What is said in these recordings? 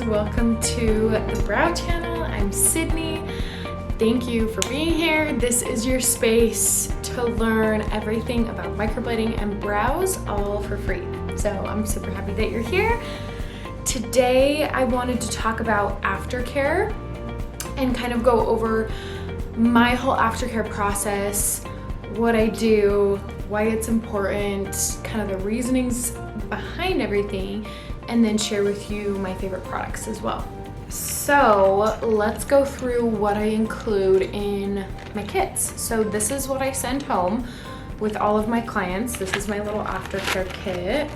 guys, welcome to the Brow Channel. I'm Sydney. Thank you for being here. This is your space to learn everything about microblading and brows, all for free. So I'm super happy that you're here. Today I wanted to talk about Aftercare and kind of go over my whole Aftercare process, what I do, why it's important, kind of the reasonings behind everything, and then share with you my favorite products as well. So let's go through what I include in my kits. So this is what I send home with all of my clients. This is my little Aftercare kit.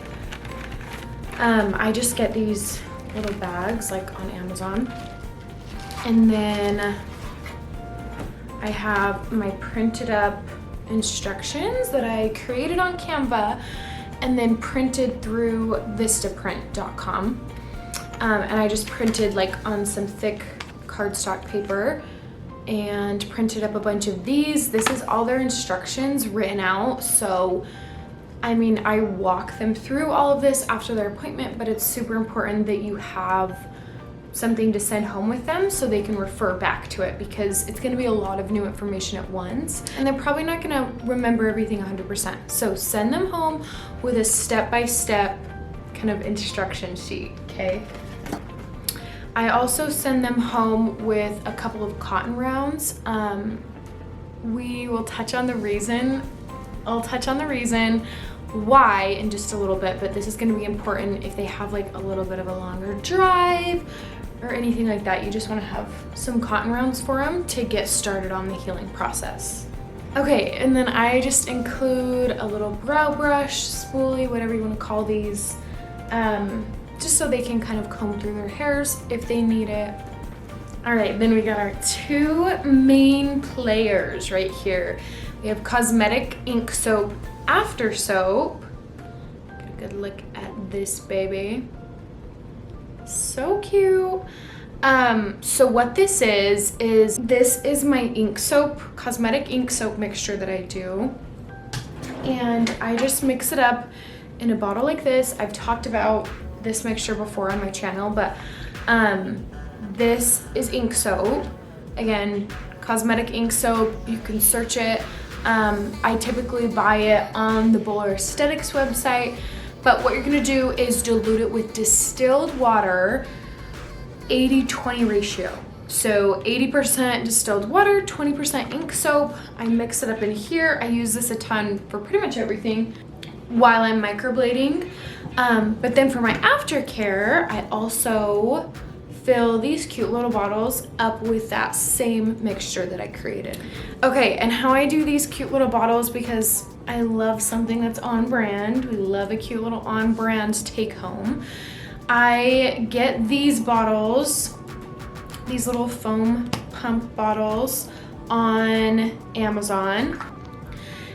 I just get these little bags like on Amazon. And then I have my printed up instructions that I created on Canva and then printed through vistaprint.com. And I just printed like on some thick cardstock paper and printed up a bunch of these. This is all their instructions written out. So, I mean, I walk them through all of this after their appointment, but it's super important that you have something to send home with them so they can refer back to it, because it's gonna be a lot of new information at once and they're probably not gonna remember everything 100%. So send them home with a step-by-step kind of instruction sheet, okay? I also send them home with a couple of cotton rounds. We will touch on the reason. I'll touch on the reason why in just a little bit, but this is gonna be important if they have like a little bit of a longer drive or anything like that. You just wanna have some cotton rounds for them to get started on the healing process. Okay, and then I just include a little brow brush, spoolie, whatever you wanna call these, just so they can kind of comb through their hairs if they need it. All right, then we got our two main players right here. We have cosmetic ink soap, After Soap. Get a good look at this baby. So cute. So what this is this is my ink soap, cosmetic ink soap mixture that I do. And I just mix it up in a bottle like this. I've talked about this mixture before on my channel, but this is ink soap. Again, cosmetic ink soap, you can search it. I typically buy it on the Bowler Aesthetics website, but what you're gonna do is dilute it with distilled water, 80-20 ratio. So 80% distilled water, 20% ink soap. I mix it up in here. I use this a ton for pretty much everything while I'm microblading. But then for my Aftercare, I also fill these cute little bottles up with that same mixture that I created. Okay, and how I do these cute little bottles, because I love something that's on brand. We love a cute little on brand take home. I get these bottles, these little foam pump bottles on Amazon.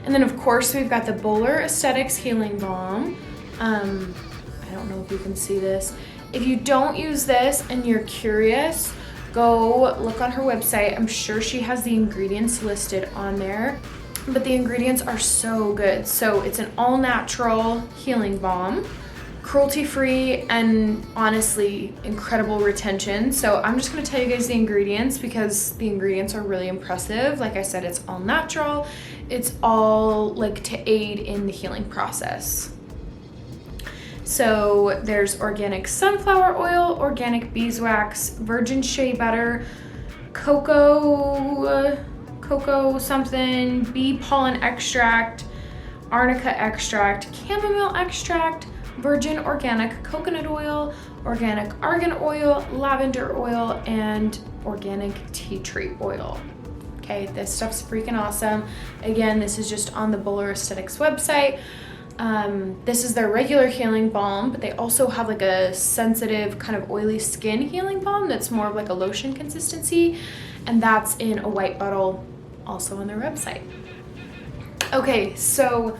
And then of course we've got the Bowler Aesthetics Healing Balm. I don't know if you can see this. If you don't use this and you're curious, go look on her website. I'm sure she has the ingredients listed on there, but the ingredients are so good. So it's an all-natural healing balm, cruelty-free, and honestly, incredible retention. So I'm just gonna tell you guys the ingredients because the ingredients are really impressive. Like I said, it's all natural. It's all like to aid in the healing process. So there's organic sunflower oil, organic beeswax, virgin shea butter, cocoa something, bee pollen extract, arnica extract, chamomile extract, virgin organic coconut oil, organic argan oil, lavender oil, and organic tea tree oil. Okay, this stuff's freaking awesome. Again, this is just on the Bowler Aesthetics website. This is their regular healing balm, but they also have like a sensitive kind of oily skin healing balm that's more of like a lotion consistency, and that's in a white bottle also on their website. Okay, so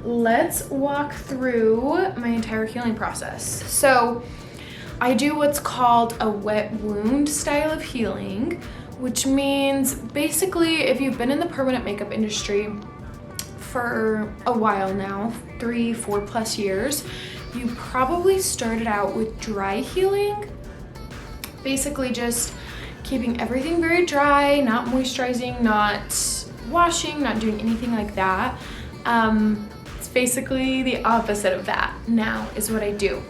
let's walk through my entire healing process. So I do what's called a wet wound style of healing, which means basically if you've been in the permanent makeup industry for a while now, 3-4+ years, you probably started out with dry healing Basically just keeping everything very dry, not moisturizing, not washing, not doing anything like that. It's basically the opposite of that now is what I do.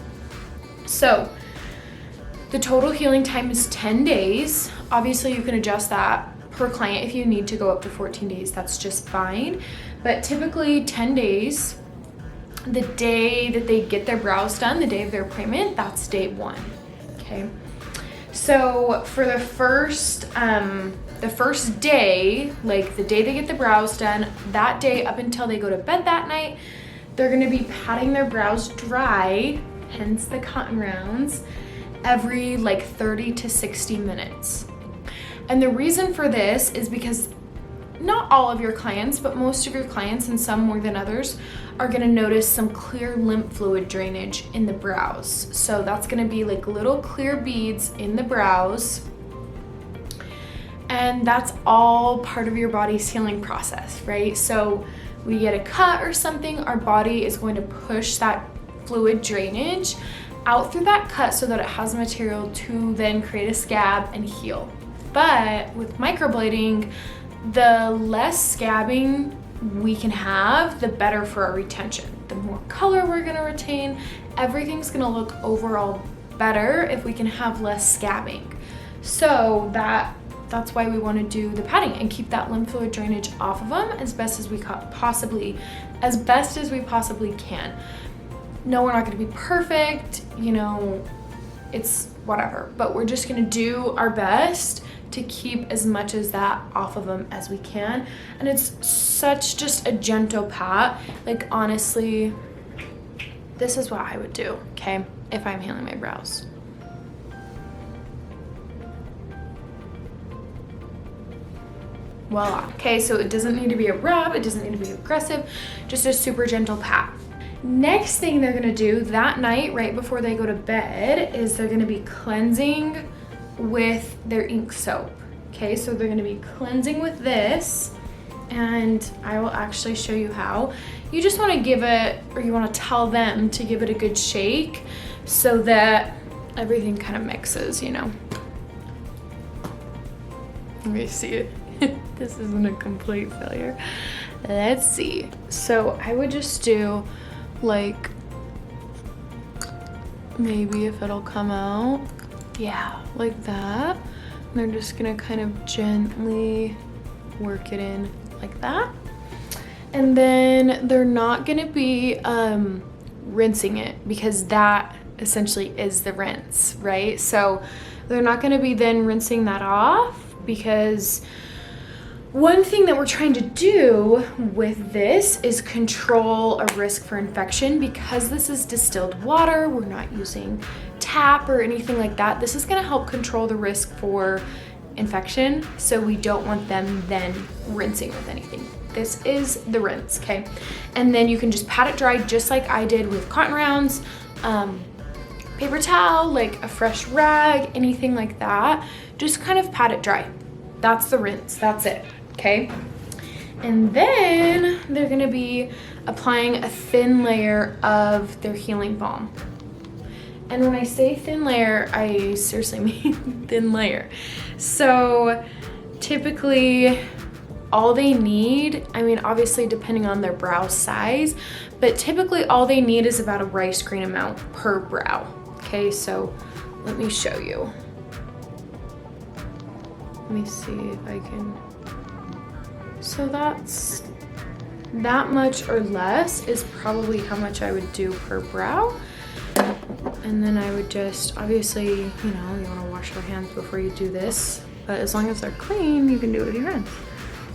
So the total healing time is 10 days. Obviously you can adjust that per client. If you need to go up to 14 days, that's just fine. But typically 10 days, the day that they get their brows done, the day of their appointment, that's day 1, okay? So for the first day, like the day they get the brows done, that day up until they go to bed that night, they're gonna be patting their brows dry, hence the cotton rounds, every like 30 to 60 minutes. And the reason for this is because not all of your clients, but most of your clients, and some more than others, are gonna notice some clear lymph fluid drainage in the brows. So that's gonna be like little clear beads in the brows. And that's all part of your body's healing process, right? So we get a cut or something, our body is going to push that fluid drainage out through that cut so that it has material to then create a scab and heal. But with microblading, the less scabbing we can have, the better for our retention. The more color we're gonna retain, everything's gonna look overall better if we can have less scabbing. So that's why we wanna do the padding and keep that lymph fluid drainage off of them as best as we possibly can. No, we're not gonna be perfect, you know, it's whatever, but we're just gonna do our best to keep as much as that off of them as we can. And it's such just a gentle pat. Like honestly, this is what I would do, okay, if I'm healing my brows. Voila. Okay, so it doesn't need to be a rub, it doesn't need to be aggressive, just a super gentle pat. Next thing they're gonna do that night, right before they go to bed, is they're gonna be cleansing with their ink soap. Okay, so they're gonna be cleansing with this, and I will actually show you how. You just wanna give it, or you wanna tell them to give it a good shake so that everything kind of mixes, you know. Let me see it. This isn't a complete failure. Let's see. So I would just do like, maybe if it'll come out, yeah, like that. And they're just gonna kind of gently work it in like that. And then they're not gonna be rinsing it, because that essentially is the rinse, right? So they're not gonna be then rinsing that off, because one thing that we're trying to do with this is control a risk for infection. Because this is distilled water, we're not using tap or anything like that. This is gonna help control the risk for infection, so we don't want them then rinsing with anything. This is the rinse, okay? And then you can just pat it dry just like I did with cotton rounds, paper towel, like a fresh rag, anything like that. Just kind of pat it dry. That's the rinse, that's it. Okay, and then they're gonna be applying a thin layer of their healing balm. And when I say thin layer, I seriously mean thin layer. So typically all they need, I mean, obviously depending on their brow size, but typically all they need is about a rice grain amount per brow. Okay, so let me show you. Let me see if I can. So that's that much or less is probably how much I would do per brow. And then I would just, obviously, you know, you want to wash your hands before you do this, but as long as they're clean, you can do it with your hands.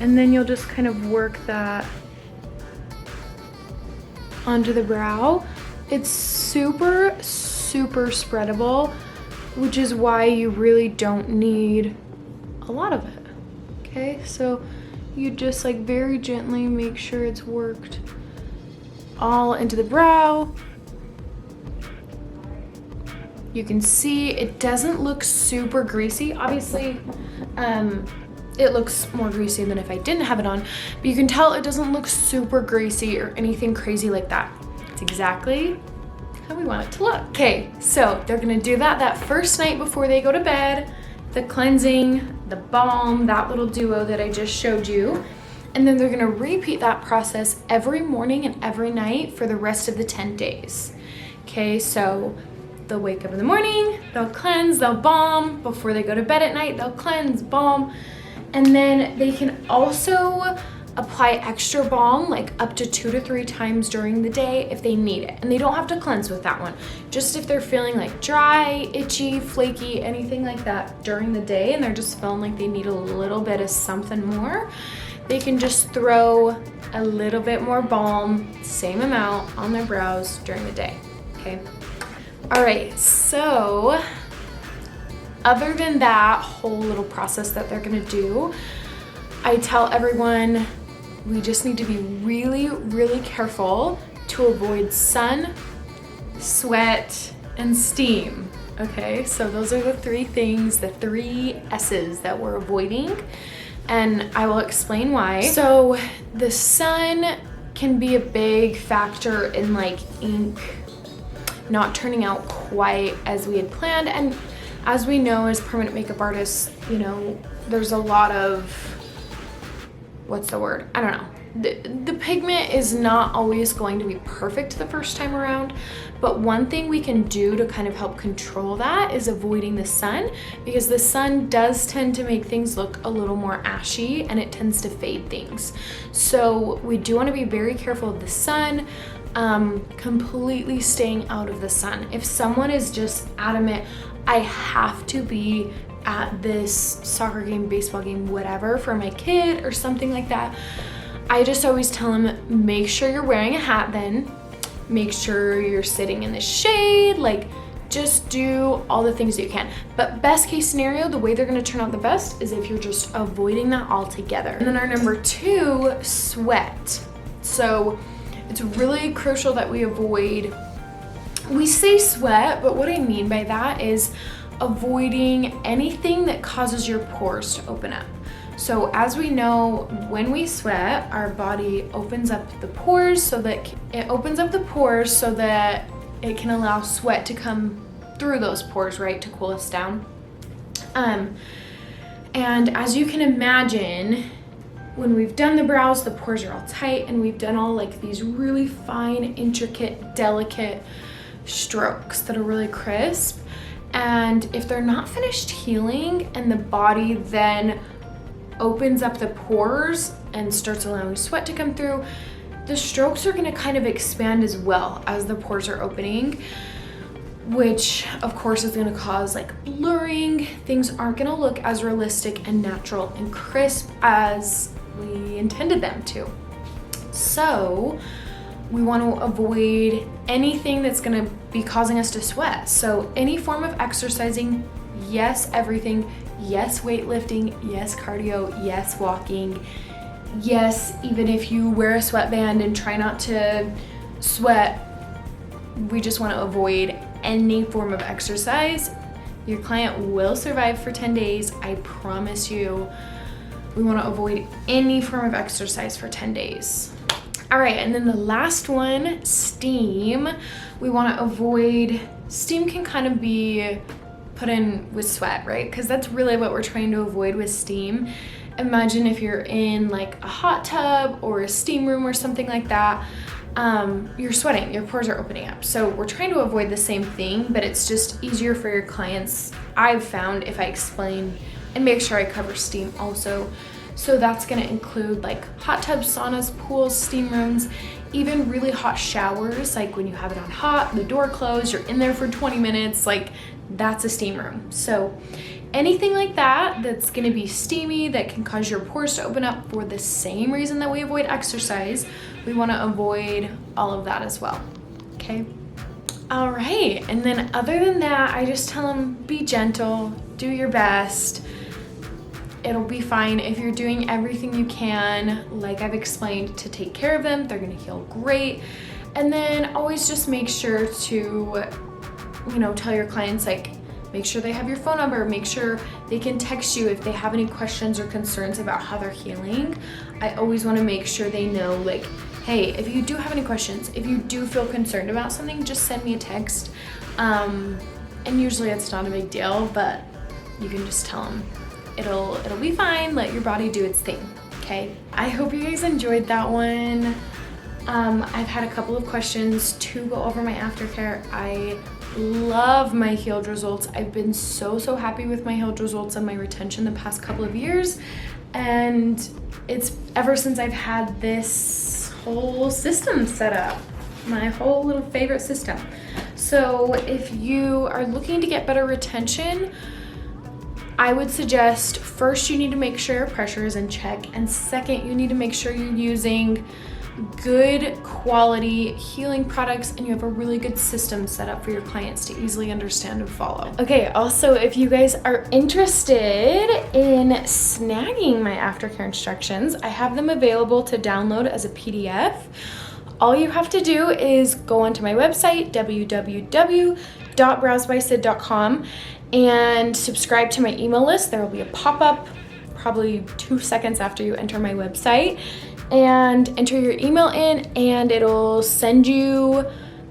And then you'll just kind of work that onto the brow. It's super, super spreadable, which is why you really don't need a lot of it. Okay, so you just like very gently make sure it's worked all into the brow. You can see it doesn't look super greasy. Obviously, it looks more greasy than if I didn't have it on, but you can tell it doesn't look super greasy or anything crazy like that. It's exactly how we want it to look. Okay, so they're gonna do that first night before they go to bed, the cleansing, the balm, that little duo that I just showed you. And then they're gonna repeat that process every morning and every night for the rest of the 10 days. Okay, so they'll wake up in the morning, they'll cleanse, they'll balm. Before they go to bed at night, they'll cleanse, balm. And then they can also apply extra balm, like up to 2 to 3 times during the day if they need it. And they don't have to cleanse with that one. Just if they're feeling like dry, itchy, flaky, anything like that during the day, and they're just feeling like they need a little bit of something more, they can just throw a little bit more balm, same amount, on their brows during the day, okay? All right, so other than that whole little process that they're gonna do, I tell everyone we just need to be really, really careful to avoid sun, sweat, and steam, okay? So those are the 3 things, the 3 S's that we're avoiding, and I will explain why. So the sun can be a big factor in like ink not turning out quite as we had planned. And as we know as permanent makeup artists, you know, there's a lot of, what's the word? I don't know. The pigment is not always going to be perfect the first time around, but one thing we can do to kind of help control that is avoiding the sun, because the sun does tend to make things look a little more ashy and it tends to fade things. So we do want to be very careful of the sun, completely staying out of the sun. If someone is just adamant, I have to be at this soccer game, baseball game, whatever, for my kid or something like that, I just always tell them, make sure you're wearing a hat then, make sure you're sitting in the shade, like just do all the things that you can. But best case scenario, the way they're gonna turn out the best is if you're just avoiding that altogether. And then our number 2, sweat. So it's really crucial that we avoid, we say sweat, but what I mean by that is avoiding anything that causes your pores to open up. So as we know, when we sweat, our body opens up the pores so that it can allow sweat to come through those pores, right, to cool us down. And as you can imagine, when we've done the brows, the pores are all tight and we've done all like these really fine, intricate, delicate strokes that are really crisp. And if they're not finished healing and the body then opens up the pores and starts allowing sweat to come through, the strokes are gonna kind of expand as well as the pores are opening, which of course is gonna cause like blurring. Things aren't gonna look as realistic and natural and crisp as we intended them to. So we want to avoid anything that's gonna be causing us to sweat. So any form of exercising, yes, everything. Yes, weightlifting, yes, cardio, yes, walking, yes, even if you wear a sweatband and try not to sweat, we just want to avoid any form of exercise. Your client will survive for 10 days, I promise you. We want to avoid any form of exercise for 10 days. All right, and then the last one, steam. We want to avoid, steam can kind of be put in with sweat, right? Because that's really what we're trying to avoid with steam. Imagine if you're in like a hot tub or a steam room or something like that, you're sweating, your pores are opening up. So we're trying to avoid the same thing, but it's just easier for your clients, I've found, if I explain and make sure I cover steam also. So that's gonna include like hot tubs, saunas, pools, steam rooms, even really hot showers, like when you have it on hot, the door closed, you're in there for 20 minutes, like that's a steam room. So anything like that that's gonna be steamy, that can cause your pores to open up for the same reason that we avoid exercise, we wanna avoid all of that as well, okay? All right, and then other than that, I just tell them, be gentle, do your best. It'll be fine. If you're doing everything you can, like I've explained, to take care of them, they're gonna heal great. And then always just make sure to, tell your clients, like, make sure they have your phone number, make sure they can text you if they have any questions or concerns about how they're healing. I always wanna make sure they know, like, hey, if you do have any questions, if you do feel concerned about something, just send me a text. And usually it's not a big deal, but you can just tell them it'll be fine. Let your body do its thing, okay? I hope you guys enjoyed that one. I've had a couple of questions to go over my aftercare. I love my healed results. I've been so happy with my healed results and my retention the past couple of years. And it's ever since I've had this whole system set up, my whole little favorite system. So if you are looking to get better retention, I would suggest first you need to make sure your pressure is in check, and second, you need to make sure you're using good quality healing products and you have a really good system set up for your clients to easily understand and follow. Okay, also if you guys are interested in snagging my aftercare instructions, I have them available to download as a PDF. All you have to do is go onto my website, www.browsebysid.com, and subscribe to my email list. There will be a pop-up probably 2 seconds after you enter my website, and enter your email in and it'll send you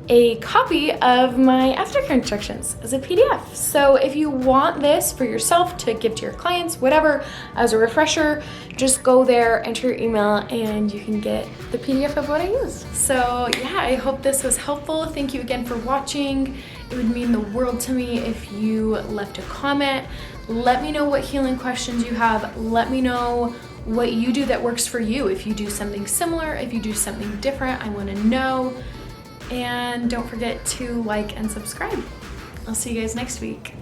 a copy of my aftercare instructions as a PDF. So if you want this for yourself to give to your clients, whatever, as a refresher, just go there, enter your email, and you can get the PDF of what I use. So yeah, I hope this was helpful. Thank you again for watching. It would mean the world to me if you left a comment. Let me know what healing questions you have. Let me know what you do that works for you. If you do something similar, if you do something different, I want to know. And don't forget to like and subscribe. I'll see you guys next week.